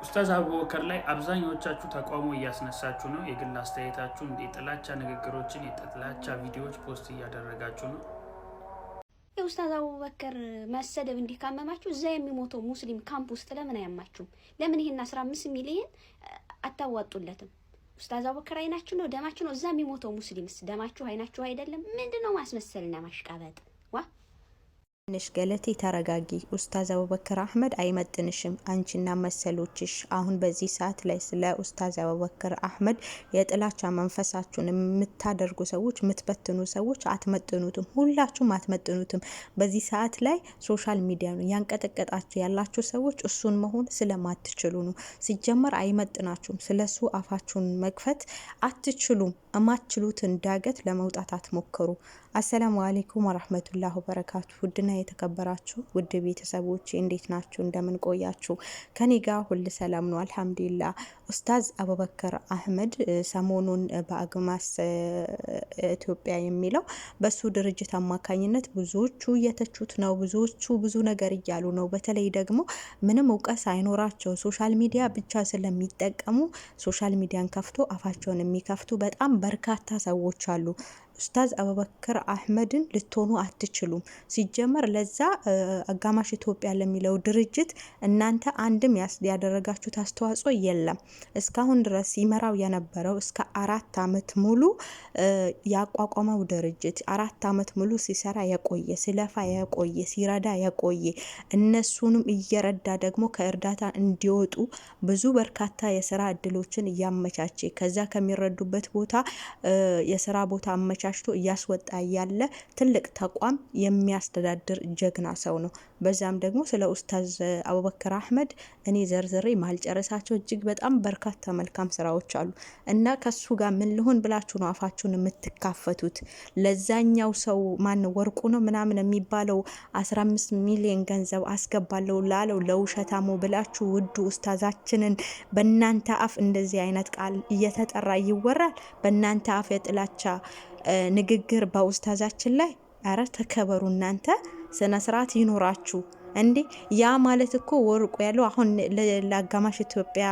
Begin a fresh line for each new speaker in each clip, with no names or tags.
ኡስታዝ አቡበከር ላይ አብዛኞቻችሁ ተቃውሞ እያስነሳችሁ ነው። የግል አስተያየታችሁን የጥላቻ ንግግሮችን፣ የጥላቻ ቪዲዮዎች ፖስት እያደረጋችሁ ነው።
የኡስታዝ አቡበከር መሰደብ እንዲህ ካመማችሁ እዛ የሚሞተው ሙስሊም ካምፕ ውስጥ ለምን አያማችሁም? ለምን ይሄን 15 ሚሊዮን አታዋጡለትም? ኡስታዝ አቡበከር አይናችሁ ነው፣ ደማችሁ ነው። እዛ የሚሞተው ሙስሊምስ ደማችሁ አይናችሁ አይደለም? ምንድነው ማስመሰልና ማሽቃበጥ?
ነሽ ገለቴ ተረጋጊ። ኡስታዝ አቡበከር አህመድ አይመጥንሽም፣ አንቺና መሰሎችሽ። አሁን በዚህ ሰዓት ላይ ስለ ኡስታዝ አቡበከር አህመድ የጥላቻ መንፈሳችሁን የምታደርጉ ሰዎች፣ የምትበትኑ ሰዎች አትመጥኑትም፣ ሁላችሁም አትመጥኑትም። በዚህ ሰዓት ላይ ሶሻል ሚዲያ ነው ያንቀጠቀጣችሁ ያላችሁ ሰዎች እሱን መሆን ስለማትችሉ ነው። ሲጀመር አይመጥናችሁም። ስለሱ አፋችሁን መክፈት አትችሉም። እማትችሉትን ዳገት ለመውጣት አትሞክሩ። አሰላሙ አለይኩም ወራህመቱላሂ ወበረካቱ። ውድና የተከበራችሁ ውድ ቤተሰቦች እንዴት ናችሁ? እንደምን ቆያችሁ? ከኔ ጋር ሁሉ ሰላም ነው አልሐምዱሊላህ። ኡስታዝ አቡበከር አህመድ ሰሞኑን በአግማስ ኢትዮጵያ የሚለው በሱ ድርጅት አማካኝነት ብዙዎቹ እየተቹት ነው። ብዙዎቹ ብዙ ነገር እያሉ ነው። በተለይ ደግሞ ምንም እውቀት ሳይኖራቸው ሶሻል ሚዲያ ብቻ ስለሚጠቀሙ ሶሻል ሚዲያን ከፍቶ አፋቸውን የሚከፍቱ በጣም በርካታ ሰዎች አሉ። ኡስታዝ አቡበከር አህመድን ልትሆኑ አትችሉም። ሲጀመር ለዛ አጋማሽ ኢትዮጵያ ለሚለው ድርጅት እናንተ አንድም ያደረጋችሁት አስተዋጽኦ የለም። እስካሁን ድረስ ሲመራው የነበረው እስከ 4 አመት ሙሉ ያቋቋመው ድርጅት 4 አመት ሙሉ ሲሰራ የቆየ ሲለፋ የቆየ ሲረዳ የቆየ እነሱንም እየረዳ ደግሞ ከእርዳታ እንዲወጡ ብዙ በርካታ የስራ እድሎችን እያመቻቸ ከዛ ከሚረዱበት ቦታ የስራ ቦታ አመቻችቶ እያስወጣ ያለ ትልቅ ተቋም የሚያስተዳድር ጀግና ሰው ነው። በዛም ደግሞ ስለ ኡስታዝ አቡበከር አህመድ እኔ ዘርዝሬ ማልጨረሳቸው እጅግ በጣም በርካታ መልካም ስራዎች አሉ እና ከሱ ጋር ምን ልሆን ብላችሁ ነው አፋችሁን የምትካፈቱት? ለዛኛው ሰው ማን ወርቁ ነው ምናምን የሚባለው 15 ሚሊዮን ገንዘብ አስገባለሁ ላለው ለውሸታሙ ብላችሁ ውዱ ኡስታዛችንን በእናንተ አፍ እንደዚህ አይነት ቃል እየተጠራ ይወራል። በእናንተ አፍ የጥላቻ ንግግር በኡስታዛችን ላይ። አረ ተከበሩ እናንተ፣ ስነ ስርዓት ይኖራችሁ እንዴ! ያ ማለት እኮ ወርቁ ያለው አሁን ለአጋማሽ ኢትዮጵያ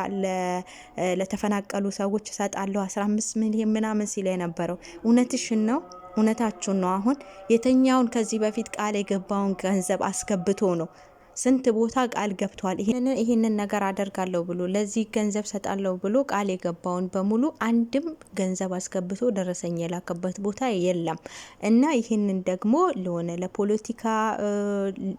ለተፈናቀሉ ሰዎች እሰጣለሁ 15 ሚሊዮን ምናምን ሲል የነበረው እውነትሽን ነው? እውነታችሁን ነው? አሁን የተኛውን ከዚህ በፊት ቃል የገባውን ገንዘብ አስገብቶ ነው? ስንት ቦታ ቃል ገብቷል። ይሄንን ነገር አደርጋለሁ ብሎ ለዚህ ገንዘብ ሰጣለሁ ብሎ ቃል የገባውን በሙሉ አንድም ገንዘብ አስገብቶ ደረሰኝ የላከበት ቦታ የለም። እና ይህንን ደግሞ ለሆነ ለፖለቲካ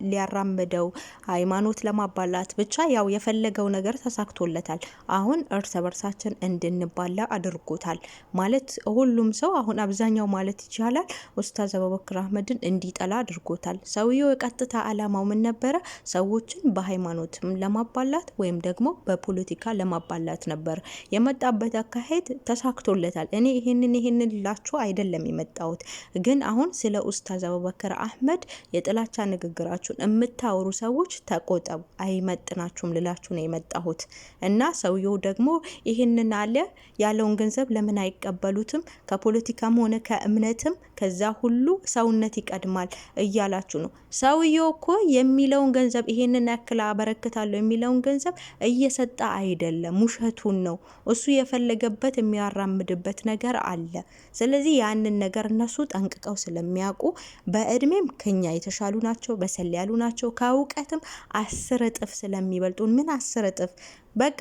ሊያራምደው ሃይማኖት ለማባላት ብቻ ያው የፈለገው ነገር ተሳክቶለታል። አሁን እርስ በርሳችን እንድንባላ አድርጎታል። ማለት ሁሉም ሰው አሁን አብዛኛው ማለት ይቻላል ኡስታዝ አቡበከር አህመድን እንዲጠላ አድርጎታል። ሰውየው የቀጥታ አላማው ምን ነበረ? ሰዎችን በሃይማኖትም ለማባላት ወይም ደግሞ በፖለቲካ ለማባላት ነበር። የመጣበት አካሄድ ተሳክቶለታል። እኔ ይሄንን ላችሁ አይደለም የመጣሁት፣ ግን አሁን ስለ ኡስታዝ አቡበከር አህመድ የጥላቻ ንግግራችሁን የምታወሩ ሰዎች ተቆጠቡ፣ አይመጥናችሁም ልላችሁ ነው የመጣሁት። እና ሰውየው ደግሞ ይሄንን አለ ያለውን ገንዘብ ለምን አይቀበሉትም? ከፖለቲካም ሆነ ከእምነትም ከዛ ሁሉ ሰውነት ይቀድማል እያላችሁ ነው። ሰውየው እኮ የሚለውን ገንዘብ ይሄንን ያክል አበረክታለሁ የሚለውን ገንዘብ እየሰጠ አይደለም፣ ውሸቱን ነው። እሱ የፈለገበት የሚያራምድበት ነገር አለ። ስለዚህ ያንን ነገር እነሱ ጠንቅቀው ስለሚያውቁ በእድሜም ከኛ የተሻሉ ናቸው፣ በሰል ያሉ ናቸው። ከእውቀትም 10 እጥፍ ስለሚበልጡን፣ ምን 10 እጥፍ በቃ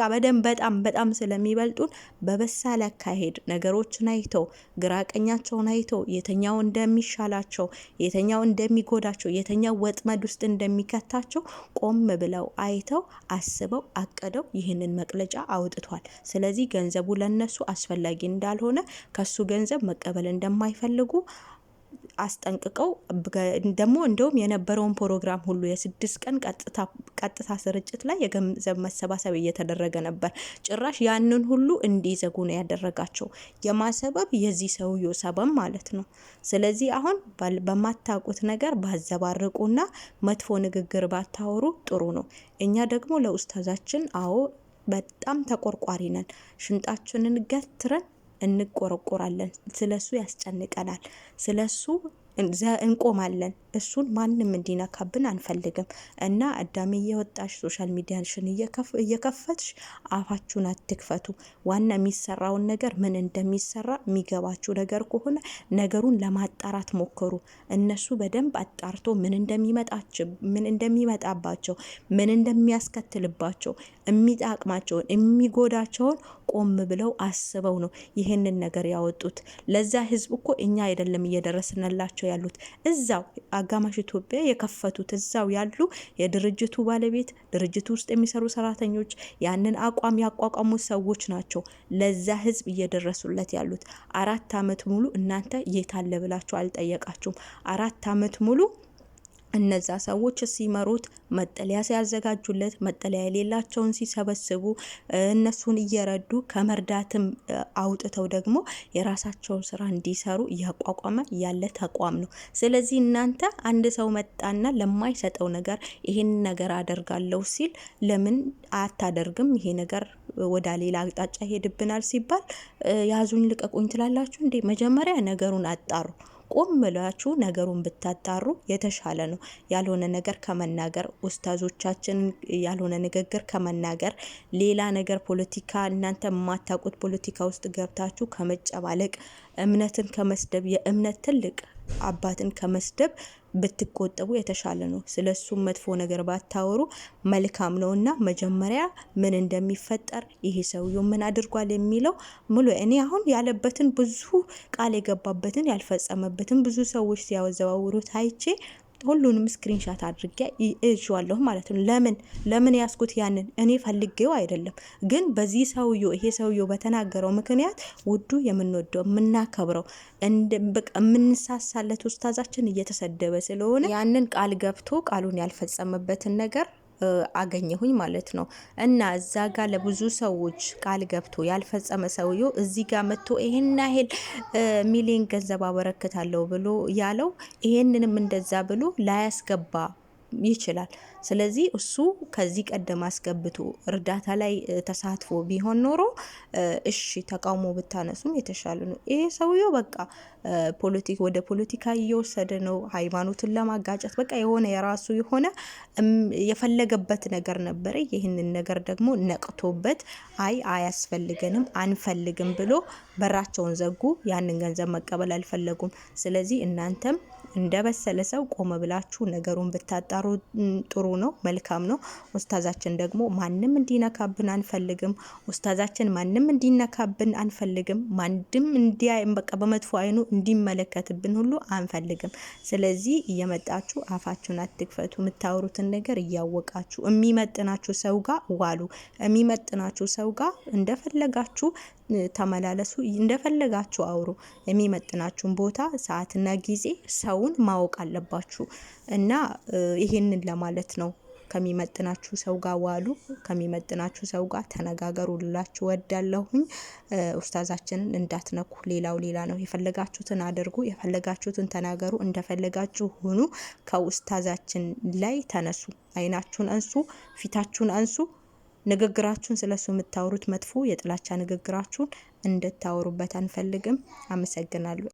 በጣም ስለሚበልጡን በበሳል አካሄድ ነገሮችን አይተው ግራ ቀኛቸውን አይተው የተኛው እንደሚሻላቸው የተኛው እንደሚጎዳቸው የተኛው ወጥመድ ውስጥ እንደሚከታቸው ቆም ብለው አይተው አስበው አቀደው ይህንን መግለጫ አውጥቷል። ስለዚህ ገንዘቡ ለነሱ አስፈላጊ እንዳልሆነ ከሱ ገንዘብ መቀበል እንደማይፈልጉ አስጠንቅቀው ደግሞ እንደውም የነበረውን ፕሮግራም ሁሉ የ6 ቀን ቀጥታ ስርጭት ላይ የገንዘብ መሰባሰብ እየተደረገ ነበር። ጭራሽ ያንን ሁሉ እንዲዘጉ ነው ያደረጋቸው። የማሰበብ የዚህ ሰውዬው ሰበብ ማለት ነው። ስለዚህ አሁን በማታውቁት ነገር ባዘባርቁና መጥፎ ንግግር ባታወሩ ጥሩ ነው። እኛ ደግሞ ለኡስታዛችን አዎ በጣም ተቆርቋሪ ነን። ሽንጣችንን ገትረን እንቆረቆራለን። ስለሱ ያስጨንቀናል። ስለሱ እንቆማለን። እሱን ማንም እንዲነካብን አንፈልግም። እና አዳሜ እየወጣሽ ሶሻል ሚዲያሽን እየከፈትሽ አፋችሁን አትክፈቱ። ዋና የሚሰራውን ነገር ምን እንደሚሰራ የሚገባችሁ ነገር ከሆነ ነገሩን ለማጣራት ሞክሩ። እነሱ በደንብ አጣርቶ ምን እንደሚመጣባቸው ምን እንደሚያስከትልባቸው የሚጣቅማቸውን የሚጎዳቸውን ቆም ብለው አስበው ነው ይህንን ነገር ያወጡት። ለዛ ህዝብ እኮ እኛ አይደለም እየደረስንላቸው ያሉት፣ እዛው አጋማሽ ኢትዮጵያ የከፈቱት እዛው ያሉ የድርጅቱ ባለቤት፣ ድርጅቱ ውስጥ የሚሰሩ ሰራተኞች፣ ያንን አቋም ያቋቋሙ ሰዎች ናቸው ለዛ ህዝብ እየደረሱለት ያሉት። 4 አመት ሙሉ እናንተ የት አለ ብላችሁ አልጠየቃችሁም። 4 አመት ሙሉ እነዛ ሰዎች ሲመሩት መጠለያ ሲያዘጋጁለት፣ መጠለያ የሌላቸውን ሲሰበስቡ፣ እነሱን እየረዱ ከመርዳትም አውጥተው ደግሞ የራሳቸውን ስራ እንዲሰሩ እያቋቋመ ያለ ተቋም ነው። ስለዚህ እናንተ አንድ ሰው መጣና ለማይሰጠው ነገር ይሄን ነገር አደርጋለሁ ሲል ለምን አታደርግም? ይሄ ነገር ወደ ሌላ አቅጣጫ ሄድብናል ሲባል ያዙኝ ልቀቁኝ ትላላችሁ እንዴ? መጀመሪያ ነገሩን አጣሩ። ቆም ብላችሁ ነገሩን ብታጣሩ የተሻለ ነው። ያልሆነ ነገር ከመናገር ኡስታዞቻችን ያልሆነ ንግግር ከመናገር ሌላ ነገር ፖለቲካ እናንተ የማታውቁት ፖለቲካ ውስጥ ገብታችሁ ከመጨባለቅ እምነትን ከመስደብ የእምነት ትልቅ አባትን ከመስደብ ብትቆጠቡ የተሻለ ነው። ስለሱ መጥፎ ነገር ባታወሩ መልካም ነውና መጀመሪያ ምን እንደሚፈጠር ይሄ ሰውዬው ምን አድርጓል የሚለው ሙሉ እኔ አሁን ያለበትን ብዙ ቃል የገባበትን ያልፈጸመበትን ብዙ ሰዎች ሲያወዘዋውሩት አይቼ ሁሉንም ስክሪንሻት አድርጌ እይዋለሁ ማለት ነው። ለምን ያስኩት ያንን እኔ ፈልጌው አይደለም፣ ግን በዚህ ሰውዬው ይሄ ሰውዬው በተናገረው ምክንያት ውዱ የምንወደው የምናከብረው የምንሳሳለት ኡስታዛችን እየተሰደበ ስለሆነ ያንን ቃል ገብቶ ቃሉን ያልፈጸመበትን ነገር አገኘሁኝ ማለት ነው። እና እዛ ጋር ለብዙ ሰዎች ቃል ገብቶ ያልፈጸመ ሰውዬው እዚህ ጋር መጥቶ ይሄን ያህል ሚሊዮን ገንዘብ አበረክታለሁ ብሎ ያለው ይሄንንም እንደዛ ብሎ ላያስገባ ይችላል። ስለዚህ እሱ ከዚህ ቀደም አስገብቶ እርዳታ ላይ ተሳትፎ ቢሆን ኖሮ እሺ ተቃውሞ ብታነሱም የተሻለ ነው። ይሄ ሰውዬው በቃ ወደ ፖለቲካ እየወሰደ ነው፣ ሃይማኖትን ለማጋጨት በቃ የሆነ የራሱ የሆነ የፈለገበት ነገር ነበረ። ይህንን ነገር ደግሞ ነቅቶበት አያስፈልገንም አንፈልግም ብሎ በራቸውን ዘጉ። ያንን ገንዘብ መቀበል አልፈለጉም። ስለዚህ እናንተም እንደበሰለ ሰው ቆመ ብላችሁ ነገሩን ብታጣሩ ጥሩ ነው፣ መልካም ነው። ኡስታዛችን ደግሞ ማንም እንዲነካብን አንፈልግም። ኡስታዛችን ማንም እንዲነካብን አንፈልግም። ማንም በቃ በመጥፎ አይኑ እንዲመለከትብን ሁሉ አንፈልግም። ስለዚህ እየመጣችሁ አፋችሁን አትክፈቱ። የምታወሩትን ነገር እያወቃችሁ የሚመጥናችሁ ሰው ጋር ዋሉ። የሚመጥናችሁ ሰው ጋር እንደፈለጋችሁ ተመላለሱ፣ እንደፈለጋችሁ አውሩ። የሚመጥናችሁን ቦታ ሰዓትና ጊዜ ሰውን ማወቅ አለባችሁ እና ይሄንን ለማለት ነው። ከሚመጥናችሁ ሰው ጋር ዋሉ፣ ከሚመጥናችሁ ሰው ጋር ተነጋገሩ ልላችሁ ወዳለሁኝ። ኡስታዛችንን እንዳትነኩ። ሌላው ሌላ ነው። የፈለጋችሁትን አድርጉ፣ የፈለጋችሁትን ተናገሩ፣ እንደፈለጋችሁ ሁኑ። ከኡስታዛችን ላይ ተነሱ። አይናችሁን አንሱ፣ ፊታችሁን አንሱ። ንግግራችሁን ስለሱ የምታወሩት መጥፎ የጥላቻ ንግግራችሁን እንድታወሩበት አንፈልግም። አመሰግናለሁ።